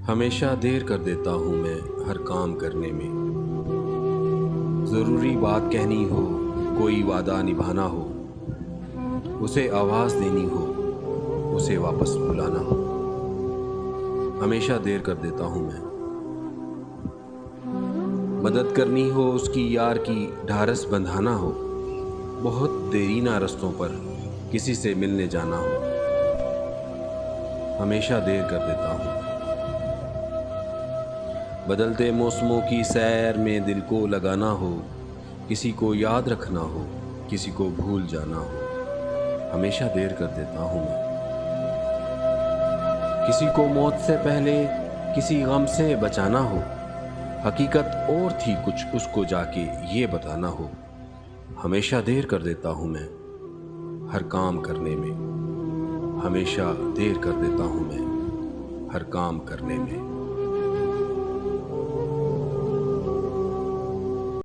हमेशा देर कर देता हूँ मैं हर काम करने में। ज़रूरी बात कहनी हो, कोई वादा निभाना हो, उसे आवाज़ देनी हो, उसे वापस बुलाना हो, हमेशा देर कर देता हूँ मैं। मदद करनी हो उसकी यार की, ढारस बंधाना हो, बहुत देरीना रस्तों पर किसी से मिलने जाना हो, हमेशा देर कर देता हूँ। बदलते मौसमों की सैर में दिल को लगाना हो, किसी को याद रखना हो, किसी को भूल जाना हो, हमेशा देर कर देता हूँ मैं। किसी को मौत से पहले किसी गम से बचाना हो, हकीकत और थी कुछ उसको जाके ये बताना हो, हमेशा देर कर देता हूँ मैं हर काम करने में। हमेशा देर कर देता हूँ मैं हर काम करने में।